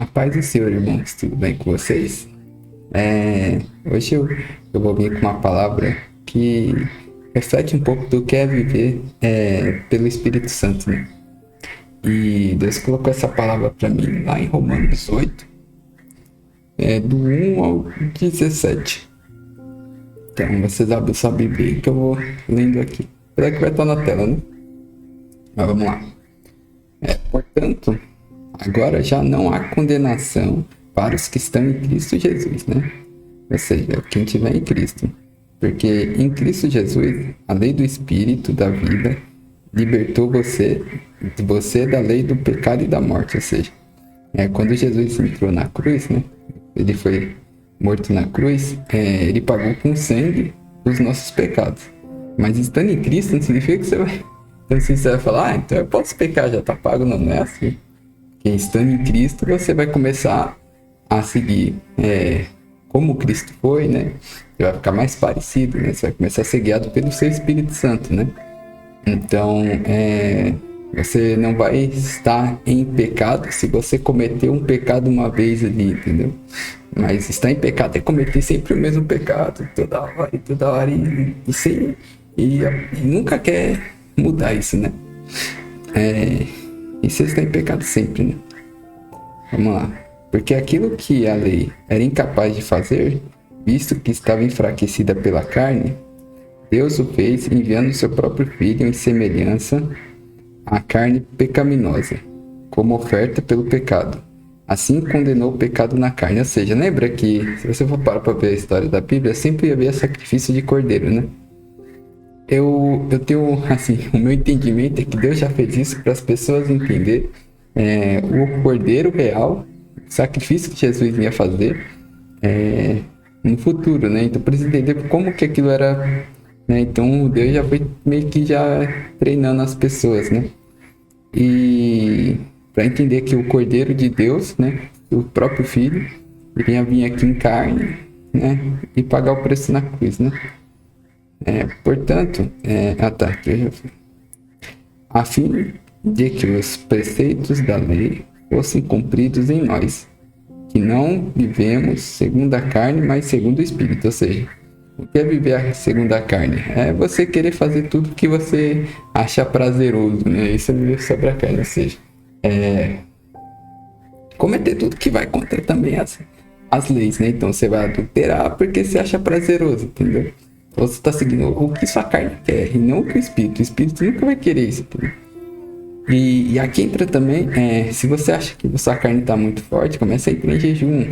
A paz do Senhor, irmãos, tudo bem com vocês? Hoje eu vou vir com uma palavra que reflete um pouco do que é viver pelo Espírito Santo, né? E Deus colocou essa palavra para mim lá em Romanos 8, do 1 ao 17. Então vocês abrem sua Bíblia que eu vou lendo aqui. Será que vai estar na tela, né? Mas vamos lá. Portanto, agora já não há condenação para os que estão em Cristo Jesus, né? Ou seja, quem estiver em Cristo. Porque em Cristo Jesus, a lei do Espírito da vida libertou você da lei do pecado e da morte. Ou seja, quando Jesus entrou na cruz, né? Ele foi morto na cruz, ele pagou com sangue os nossos pecados. Mas estando em Cristo não significa que você vai... Então se você vai falar, então eu posso pecar, já tá pago. Não, não é assim. Porque estando em Cristo, você vai começar a seguir como Cristo foi, né? Você vai ficar mais parecido, né? Você vai começar a ser guiado pelo seu Espírito Santo, né? Então, você não vai estar em pecado se você cometeu um pecado uma vez ali, entendeu? Mas estar em pecado é cometer sempre o mesmo pecado, toda hora, e nunca quer mudar isso, né? E você está em pecado sempre, né? Vamos lá. Porque aquilo que a lei era incapaz de fazer, visto que estava enfraquecida pela carne, Deus o fez enviando seu próprio Filho em semelhança à carne pecaminosa, como oferta pelo pecado. Assim condenou o pecado na carne. Ou seja, lembra que, se você for parar para ver a história da Bíblia, sempre havia sacrifício de cordeiro, né? Eu tenho, assim, o meu entendimento é que Deus já fez isso para as pessoas entenderem o cordeiro real, o sacrifício que Jesus ia fazer no futuro, né? Então, para entender como que aquilo era, né? Então, Deus já foi meio que já treinando as pessoas, né? E para entender que o Cordeiro de Deus, né? O próprio Filho, ele ia vir aqui em carne, né? E pagar o preço na cruz, né? Portanto, a fim de que os preceitos da lei fossem cumpridos em nós, que não vivemos segundo a carne, mas segundo o Espírito. Ou seja, o que é viver segundo a carne? É você querer fazer tudo que você acha prazeroso, né? Isso é viver sobre a carne. Ou seja, cometer tudo que vai contra também as leis, né? Então você vai adulterar porque você acha prazeroso, entendeu? Você está seguindo o que sua carne quer e não o que o Espírito nunca vai querer isso, entendeu? E aqui entra também, se você acha que sua carne está muito forte, começa a entrar em jejum.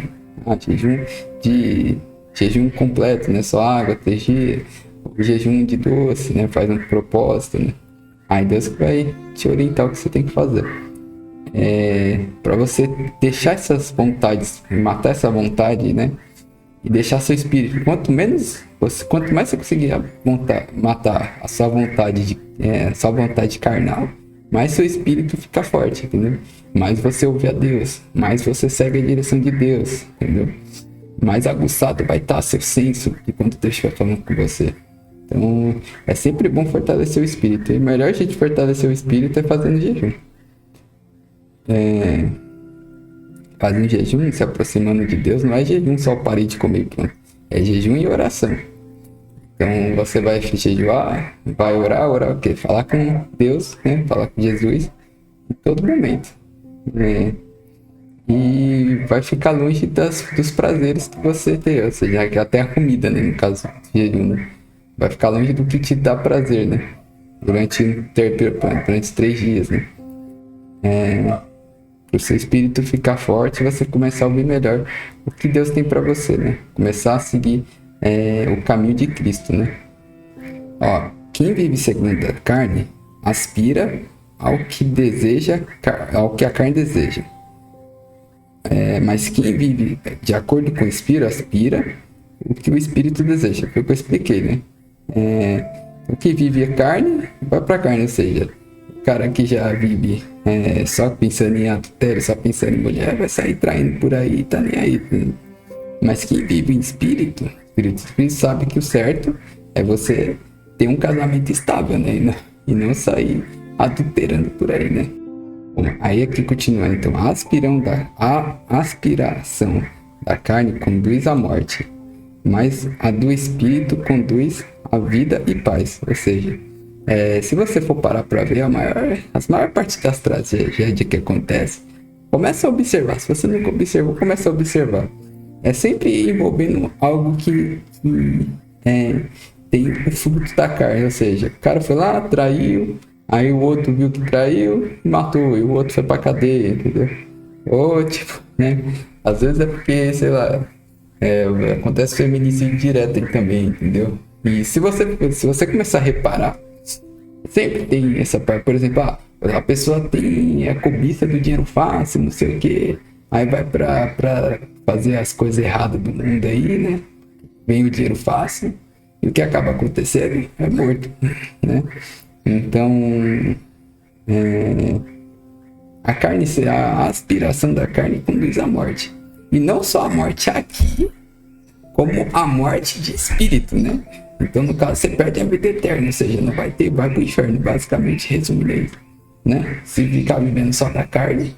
Jejum completo, né? Só água, 3 dias. O jejum de doce, né? Faz um propósito, né? Aí Deus vai te orientar o que você tem que fazer. Para você deixar essas vontades, matar essa vontade, né? E deixar seu espírito. Quanto mais você conseguir matar a sua vontade carnal, mais seu espírito fica forte, entendeu? Mais você ouve a Deus, mais você segue a direção de Deus, entendeu? Mais aguçado vai estar seu senso de quando Deus estiver falando com você. Então, é sempre bom fortalecer o espírito. E o melhor jeito de fortalecer o espírito é fazendo jejum. Fazendo jejum, se aproximando de Deus, não é jejum só parei de comer, pronto. É jejum e oração. Então você vai jejuar, vai orar o quê? Falar com Deus, né? Falar com Jesus em todo momento. E vai ficar longe dos prazeres que você tem, ou seja, até a comida, né? No caso do jejum, né? Vai ficar longe do que te dá prazer, né? Durante os 3 dias, né? Para o seu espírito ficar forte, você começar a ouvir melhor o que Deus tem para você, né? Começar a seguir o caminho de Cristo, né? Ó, quem vive segundo a carne aspira ao que a carne deseja. Mas quem vive de acordo com o Espírito aspira o que o Espírito deseja. Foi o que eu expliquei, né? O que vive a carne vai para a carne, ou seja, o cara que já vive só pensando em adultério, só pensando em mulher, vai sair traindo por aí, tá nem aí. Né? Mas quem vive em espírito sabe que o certo é você ter um casamento estável, né? E não sair adulterando por aí, né? Aí aqui continuando, então, a aspiração da carne conduz à morte, mas a do espírito conduz à vida e paz. Ou seja, se você for parar para ver as maior parte das tragédias que acontece, começa a observar. Se você nunca observou, começa a observar. É sempre envolvendo algo que tem o fruto da carne. Ou seja, o cara foi lá, traiu, aí o outro viu que traiu, matou, e o outro foi pra cadeia, entendeu? Ou tipo, né? Às vezes é porque, sei lá, acontece feminicídio direto aí também, entendeu? E se você começar a reparar, sempre tem essa parte, por exemplo, a pessoa tem a cobiça do dinheiro fácil, não sei o que, aí vai pra fazer as coisas erradas do mundo aí, né? Vem o dinheiro fácil, e o que acaba acontecendo é morto, né? Então, a aspiração da carne conduz à morte. E não só a morte aqui, como a morte de espírito, né? Então, no caso, você perde a vida eterna, ou seja, não vai pro inferno, basicamente, resumindo isso, né? Se ficar vivendo só da carne,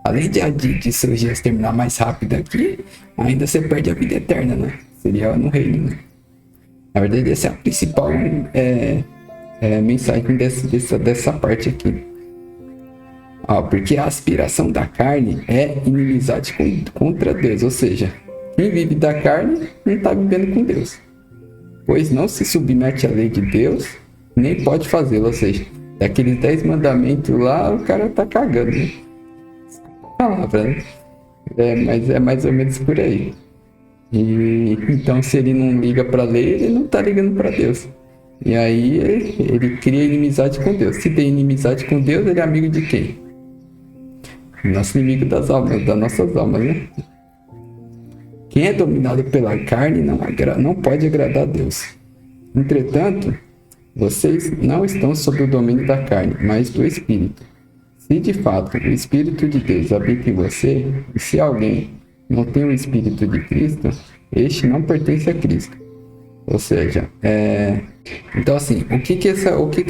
além de seus dias terminar mais rápido aqui, ainda você perde a vida eterna, né? Seria no reino, né? Na verdade, essa é a principal mensagem dessa parte aqui. Porque a aspiração da carne é inimizade contra Deus, ou seja, quem vive da carne não está vivendo com Deus, pois não se submete à lei de Deus, nem pode fazê-lo, ou seja, daqueles 10 mandamentos lá, o cara tá cagando, né? Palavra, né? Mas é mais ou menos por aí. E então, se ele não liga para a lei, ele não tá ligando para Deus. E aí ele cria inimizade com Deus. Se tem inimizade com Deus, ele é amigo de quem? Nosso inimigo das nossas almas, né? Quem é dominado pela carne não pode agradar a Deus. Entretanto, vocês não estão sob o domínio da carne, mas do Espírito. Se de fato o Espírito de Deus habita em você, e se alguém não tem o Espírito de Cristo, este não pertence a Cristo. Ou seja, então assim, o que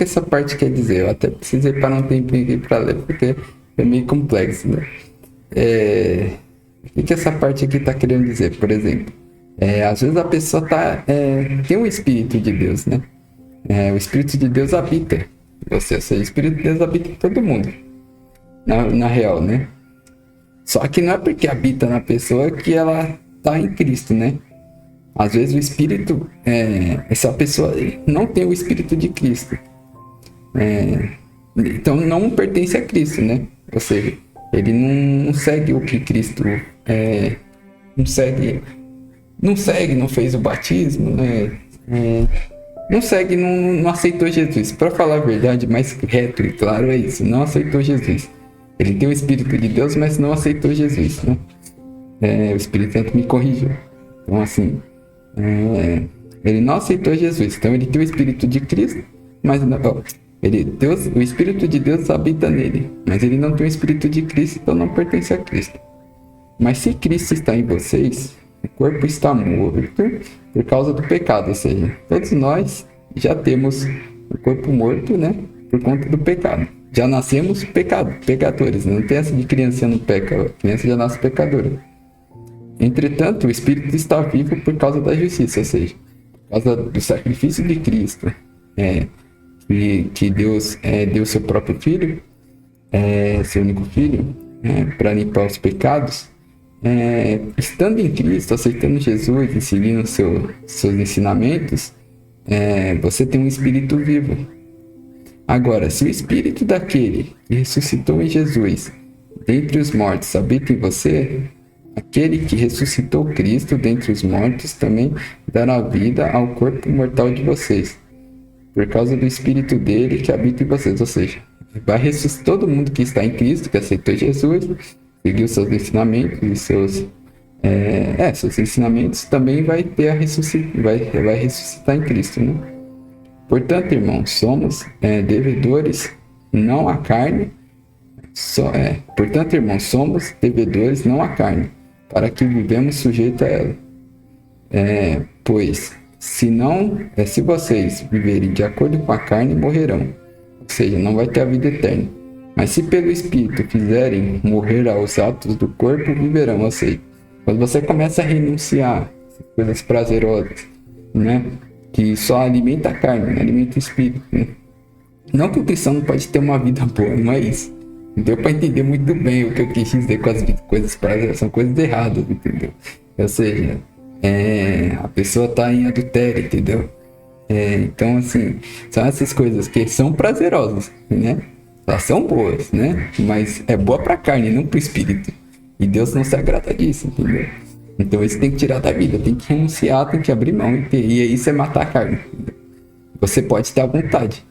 essa parte quer dizer? Eu até precisei parar um tempinho aqui para ler, porque é meio complexo, né? O que essa parte aqui está querendo dizer? Por exemplo, às vezes a pessoa tem o Espírito de Deus, né? O Espírito de Deus habita em você, ou seja, o Espírito de Deus habita em todo mundo, na real, né? Só que não é porque habita na pessoa que ela está em Cristo, né? Às vezes o Espírito, essa pessoa não tem o Espírito de Cristo, então não pertence a Cristo, né? Ou seja, ele não segue o que Cristo não segue, não fez o batismo, né? Não segue, não aceitou Jesus. Para falar a verdade, mais reto e claro é isso, não aceitou Jesus. Ele tem o Espírito de Deus, mas não aceitou Jesus, né? O Espírito Santo me corrigiu. Então assim, ele não aceitou Jesus. Então ele tem o Espírito de Cristo, mas não, o Espírito de Deus habita nele, mas ele não tem o Espírito de Cristo, então não pertence a Cristo. Mas se Cristo está em vocês, o corpo está morto por causa do pecado, ou seja, todos nós já temos o corpo morto, né, por conta do pecado. Já nascemos pecadores, não tem essa de criança não peca, a criança já nasce pecadora. Entretanto, o Espírito está vivo por causa da justiça, ou seja, por causa do sacrifício de Cristo, que Deus deu seu próprio Filho, seu único Filho, para limpar os pecados. Estando em Cristo, aceitando Jesus e seguindo seus ensinamentos, você tem um Espírito vivo. Agora, se o Espírito daquele que ressuscitou em Jesus dentre os mortos habita em você, aquele que ressuscitou Cristo dentre os mortos também dará vida ao corpo mortal de vocês, por causa do Espírito dele que habita em vocês. Ou seja, vai ressuscitar todo mundo que está em Cristo, que aceitou Jesus, seguiu seus ensinamentos e seus ensinamentos, também vai ressuscitar em Cristo, né? Portanto, irmãos, somos devedores não à carne, somos devedores não à carne, para que vivemos sujeitos a ela. Pois, se vocês viverem de acordo com a carne, morrerão. Ou seja, não vai ter a vida eterna. Mas se pelo Espírito fizerem morrer aos atos do corpo, viverão. Ou seja, quando você começa a renunciar a coisas prazerosas, né? Que só alimenta a carne, não alimenta o espírito, né? Não que o cristão não pode ter uma vida boa, não é isso. Deu para entender muito bem o que eu quis dizer com as coisas prazerosas, são coisas erradas, entendeu? Ou seja, a pessoa tá em adultério, entendeu? Então, assim, são essas coisas que são prazerosas, né? Elas são boas, né? Mas é boa pra carne, não pro espírito. E Deus não se agrada disso, entendeu? Então isso tem que tirar da vida, tem que renunciar, tem que abrir mão. E isso é matar a carne. Entendeu? Você pode ter a vontade,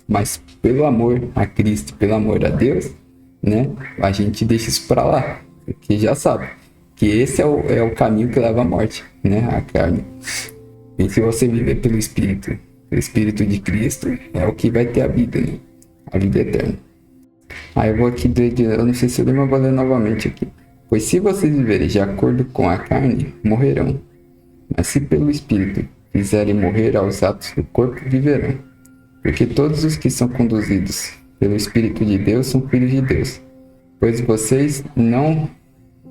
mas pelo amor a Cristo, pelo amor a Deus, né? A gente deixa isso pra lá. Porque já sabe que esse é o caminho que leva à morte, né? A carne. E se você viver pelo Espírito de Cristo, é o que vai ter a vida, né? A vida eterna. Aí eu vou aqui, eu não sei se eu lembro, mas vou ler novamente aqui. Pois se vocês viverem de acordo com a carne, morrerão. Mas se pelo Espírito fizerem morrer aos atos do corpo, viverão. Porque todos os que são conduzidos pelo Espírito de Deus são filhos de Deus. Pois vocês não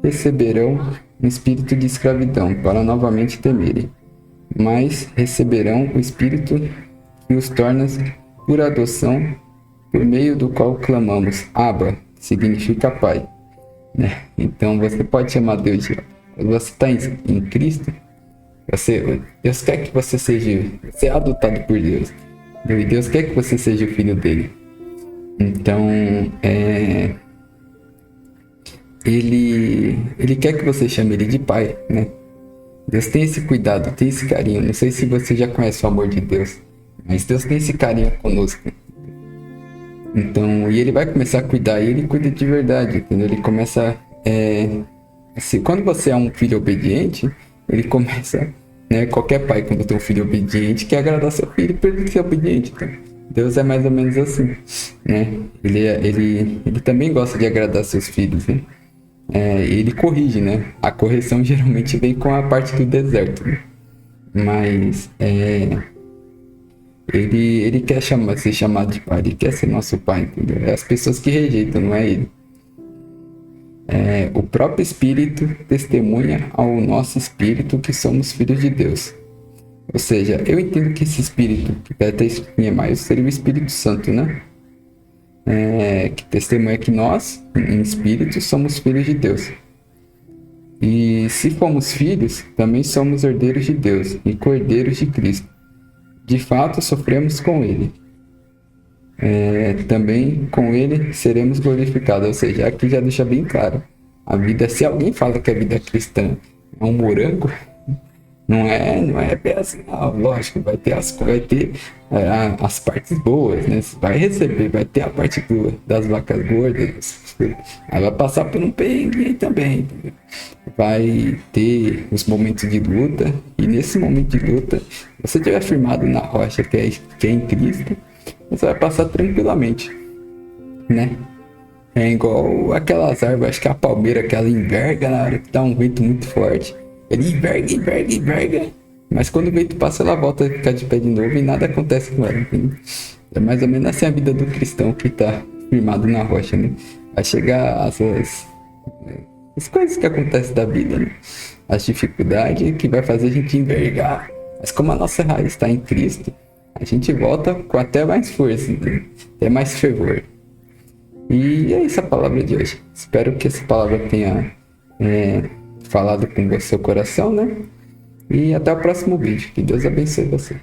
receberão um espírito de escravidão para novamente temerem, mas receberão o Espírito que os torna por adoção, por meio do qual clamamos Abba, que significa Pai. Né? Então você pode chamar Deus de Abba. Quando você está em Cristo, Deus quer que você é adotado por Deus. E Deus quer que você seja o filho dele. Então, ele quer que você chame ele de pai, né? Deus tem esse cuidado, tem esse carinho. Não sei se você já conhece o amor de Deus, mas Deus tem esse carinho conosco. Então, e ele vai começar a cuidar, e ele cuida de verdade, entendeu? Ele começa, assim, quando você é um filho obediente, ele começa, né? Qualquer pai, quando tem um filho obediente, quer agradar seu filho para ele ser obediente, então. Deus é mais ou menos assim, né? Ele também gosta de agradar seus filhos, né? Ele corrige, né? A correção geralmente vem com a parte do deserto, né? Mas ele quer ser chamado de pai, ele quer ser nosso pai, entendeu? É as pessoas que rejeitam, não é ele. O próprio Espírito testemunha ao nosso espírito que somos filhos de Deus. Ou seja, eu entendo que esse espírito que até testemunha mais seria o Espírito Santo, né? Que testemunha que nós, em espírito, somos filhos de Deus. E se fomos filhos, também somos herdeiros de Deus e cordeiros de Cristo. De fato, sofremos com Ele. Também com Ele seremos glorificados. Ou seja, aqui já deixa bem claro. A vida, se alguém fala que a vida cristã é um morango, não é bem assim, não. Lógico, vai ter as partes boas, né? Você vai receber, vai ter a parte das vacas gordas, aí vai passar por um perrengue também, entendeu? Vai ter os momentos de luta, e nesse momento de luta, se você estiver firmado na rocha que é em Cristo, você vai passar tranquilamente, né? É igual aquelas árvores, acho que a palmeira que ela enverga na hora que dá um vento muito forte. Ele enverga. Mas quando o vento passa, ela volta a ficar de pé de novo e nada acontece com ela. Entendeu? É mais ou menos assim a vida do cristão que está firmado na rocha, né? Vai chegar as coisas que acontecem da vida, né? As dificuldades que vai fazer a gente envergar. Mas como a nossa raiz está em Cristo, a gente volta com até mais força, né? Até mais fervor. E é isso a palavra de hoje. Espero que essa palavra tenha falado com o seu coração, né? E até o próximo vídeo. Que Deus abençoe você.